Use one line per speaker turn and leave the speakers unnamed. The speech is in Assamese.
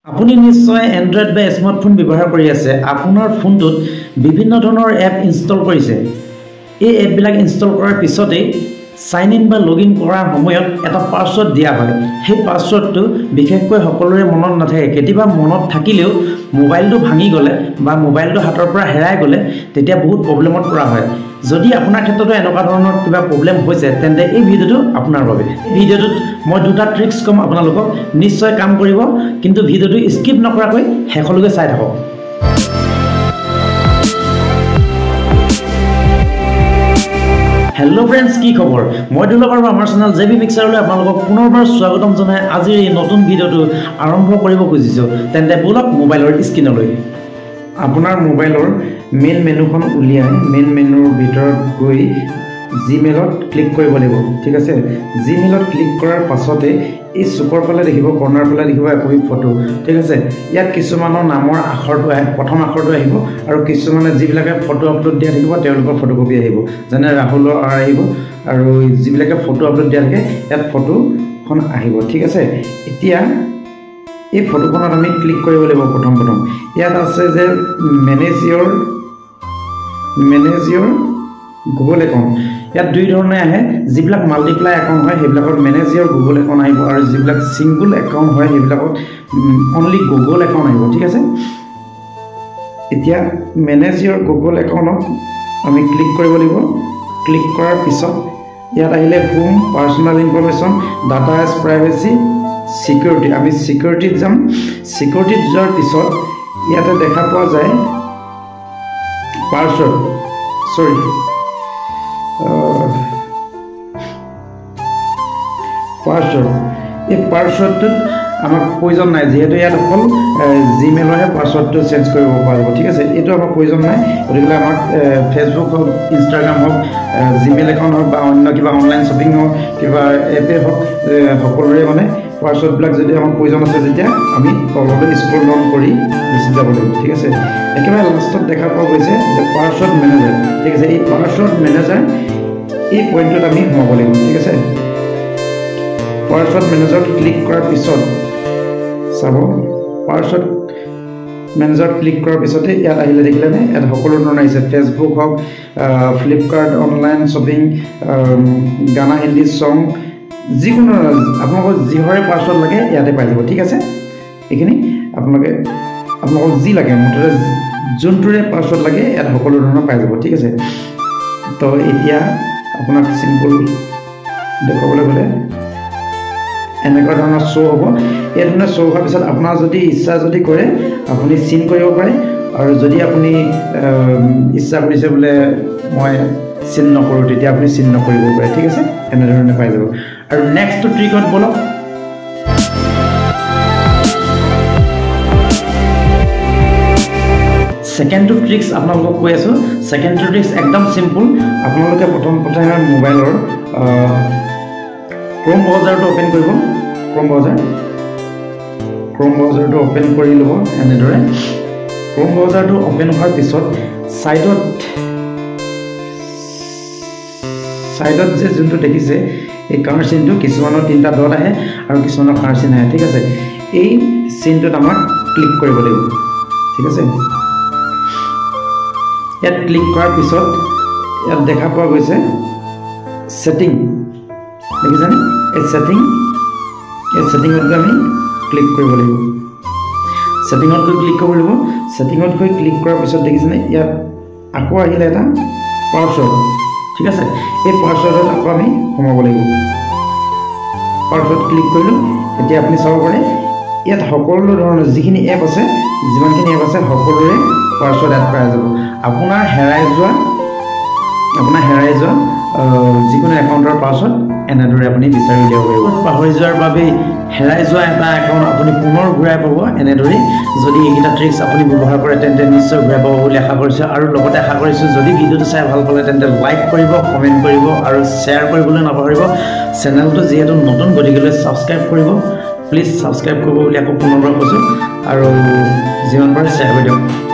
আপুনি নিশ্চয় এন্ড্ৰইড বা স্মাৰ্টফোন ব্যৱহাৰ কৰি আছে। আপোনাৰ ফোনটোত বিভিন্ন ধৰণৰ এপ ইনষ্টল কৰিছে। এই এপবিলাক ইনষ্টল কৰাৰ পিছতে সাইন ইন বা লগইন কৰাৰ সময়ত এটা পাছৱৰ্ড দিয়া হয়। সেই পাছৱৰ্ডটো বিশেষকৈ সকলোৰে মনত নাথাকে। কেতিয়াবা মনত থাকিলেও মোবাইলটো ভাঙি গ'লে বা মোবাইলটো হাতৰ পৰা হেৰাই গ'লে তেতিয়া বহুত প্ৰব্লেমত পৰা হয়। যদি আপোনাৰ ক্ষেত্ৰতো এনেকুৱা ধৰণৰ কিবা প্ৰব্লেম হৈছে তেন্তে এই ভিডিঅ'টো আপোনাৰ বাবে। ভিডিঅ'টোত মই দুটা ট্ৰিক্স কম আপোনালোকক, নিশ্চয় কাম কৰিব, কিন্তু ভিডিঅ'টো স্কিপ নকৰাকৈ শেষলৈকে চাই থাকক। হেল্ল' ফ্ৰেণ্ডছ, কি খবৰ? মই দুৰ্লভ আৰু আমাৰ চেনেল জেবি মিক্সাৰলৈ আপোনালোকক পুনৰবাৰ স্বাগতম জনাই আজিৰ এই নতুন ভিডিঅ'টো আৰম্ভ কৰিব খুজিছোঁ। তেন্তে বলক মোবাইলৰ স্ক্ৰীনলৈ। আপোনাৰ মোবাইলৰ মেইন মেনুখন উলিয়াই মেইন মেনুৰ ভিতৰত গৈ জিমেইলত ক্লিক কৰিব লাগিব। ঠিক আছে, জিমেইলত ক্লিক কৰাৰ পাছতে এই চুকৰ ফালে দেখিব, কৰ্ণাৰ ফালে দেখিব একপি ফটো। ঠিক আছে, ইয়াত কিছুমানৰ নামৰ আখৰটো প্ৰথম আখৰটো আহিব আৰু কিছুমানে যিবিলাকে ফটো আপলোড দিয়া থাকিব তেওঁলোকৰ ফটোকপি আহিব, যেনে ৰাহুলৰ আহিব আৰু যিবিলাকে ফটো আপলোড দিয়া থাকে ইয়াত ফটোখন আহিব। ঠিক আছে, এতিয়া এই ফটোখনত আমি ক্লিক কৰিব লাগিব। প্ৰথম ইয়াত আছে যে মেনেজ ইয়ৰ গুগল একাউণ্ট। ইয়াত দুই ধৰণে আহে, যিবিলাক মাল্টিপ্লাই একাউণ্ট হয় সেইবিলাকত মেনেজ ইয়ৰ গুগল একাউণ্ট আহিব আৰু যিবিলাক ছিংগুল একাউণ্ট হয় সেইবিলাকত অনলি গুগল একাউণ্ট আহিব। ঠিক আছে, এতিয়া মেনেজ ইয়ৰ গুগল একাউণ্টত আমি ক্লিক কৰিব লাগিব। ক্লিক কৰাৰ পিছত ইয়াত আহিলে home, personal information, data as privacy, security. আমি সিকিউৰিটিত যাম। সিকিউৰিটিত যোৱাৰ পিছত ইয়াতে দেখা পোৱা যায় পাছৱৰ্ড। এই পাছৱৰ্ডটোত আমাক প্ৰয়োজন নাই, যিহেতু ইয়াত অকল জিমেইলৰহে পাছৱৰ্ডটো চেঞ্জ কৰিব পৰা যাব। ঠিক আছে, এইটো আমাক প্ৰয়োজন নাই। গতিকে আমাক ফেচবুক হওক, ইনষ্টাগ্ৰাম হওক, জিমেইল একাউণ্ট হওক বা অন্য কিবা অনলাইন শ্বপিং হওক, কিবা এপে হওক, সকলোৰে মানে পাছৱৰ্ডবিলাক যদি আমাক প্ৰয়োজন আছে যেতিয়া আমি তললৈ স্ক্ৰল ডাউন কৰি গুচি যাব লাগিব। ঠিক আছে, একেবাৰে লাষ্টত দেখা পোৱা গৈছে যে পাছৱৰ্ড মেনেজাৰ। ঠিক আছে, এই পাছৱৰ্ড মেনেজাৰ এই পইণ্টটোত আমি সোমাব লাগিব। ঠিক আছে, পাছৱৰ্ড মেনেজাৰত ক্লিক কৰাৰ পিছত চাব, পাছৱৰ্ড মেনেজাৰত ক্লিক কৰাৰ পিছতে ইয়াত আহিলে দেখিলেনে, ইয়াত সকলো ধৰণৰ আহিছে। ফেচবুক হওক, ফ্লিপকাৰ্ট, অনলাইন শ্বপিং, গানা, হিন্দী ছং, যিকোনো আপোনালোকক যিহৰে পাছৱৰ্ড লাগে ইয়াতে পাই যাব। ঠিক আছে, এইখিনি আপোনালোকক যি লাগে, মুঠতে যোনটোৰে পাছৱৰ্ড লাগে ইয়াত সকলো ধৰণৰ পাই যাব। ঠিক আছে, তো এতিয়া আপোনাক চিম্পল দেখুৱাবলৈ গ'লে এনেকুৱা ধৰণৰ শ্ব' হ'ব। এই ধৰণে শ্ব' হোৱাৰ পিছত আপোনাৰ যদি ইচ্ছা যদি কৰে আপুনি চিন কৰিব পাৰে, আৰু যদি আপুনি ইচ্ছা কৰিছে বোলে মই চিন নকৰোঁ তেতিয়া আপুনি চিন নকৰিব পাৰে। ঠিক আছে, এনেধৰণে পাই যাব। আৰু নেক্সটটো ট্ৰিকত বলক। ছেকেণ্ডটো ট্ৰিক্স আপোনালোকক কৈ আছোঁ। ছেকেণ্ডটো ট্ৰিক্স একদম চিম্পুল। আপোনালোকে প্ৰথমতে মোবাইলৰ ক্ৰম ব্ৰাউজাৰটো অ'পেন কৰিব। ক্ৰম ব্ৰাউজাৰটো অ'পেন কৰি ল'ব এনেদৰে। ক্ৰম ব্ৰাউজাৰটো অ'পেন হোৱাৰ পিছত ছাইডত যে যোনটো দেখিছে এই কাৰ চিনটো, কিছুমানৰ 3টা ডট আহে আৰু কিছুমানৰ কাৰ চিন আহে। ঠিক আছে, এই চিনটোত আমাক ক্লিক কৰিব লাগিব। ঠিক আছে, ইয়াত ক্লিক কৰাৰ পিছত ইয়াত দেখা পোৱা গৈছে ছেটিং, দেখিছেনে? এই ছেটিঙত গৈ আমি ক্লিক কৰিব লাগিব। ছেটিঙত গৈ ক্লিক কৰিব লাগিব। ছেটিঙত গৈ ক্লিক কৰাৰ পিছত দেখিছেনে ইয়াত আকৌ আহিলে এটা পাছৱৰ্ড। ঠিক আছে, এই পাছৱৰ্ডত আকৌ আমি সোমাব লাগিব। পাছৱৰ্ড ক্লিক কৰিলোঁ। এতিয়া আপুনি চাব পাৰে ইয়াত সকলো ধৰণৰ যিখিনি এপ আছে, যিমানখিনি এপ আছে সকলোৰে পাছৱৰ্ড এড কৰা যাব। আপোনাৰ হেৰাই যোৱা যিকোনো একাউণ্টৰ পাছৱৰ্ড এনেদৰে আপুনি বিচাৰি উলিয়াব পাৰিব। পাহৰি যোৱাৰ বাবে হেৰাই যোৱা এটা একাউণ্ট আপুনি পুনৰ ঘূৰাই পাব এনেদৰেই। যদি এইকেইটা ট্ৰিক্স আপুনি ব্যৱহাৰ কৰে তেন্তে নিশ্চয় ঘূৰাই পাব বুলি আশা কৰিছোঁ। আৰু লগতে আশা কৰিছোঁ যদি ভিডিঅ'টো চাই ভাল পালে তেন্তে লাইক কৰিব, কমেণ্ট কৰিব আৰু শ্বেয়াৰ কৰিবলৈ নাপাহৰিব। চেনেলটো যিহেতু নতুন গতিকেলৈ ছাবস্ক্ৰাইব কৰিব, প্লিজ ছাবস্ক্ৰাইব কৰিব বুলি আকৌ পুনৰবাৰ কৈছোঁ, আৰু যিমান পাৰে শ্বেয়াৰ কৰি দিয়ক।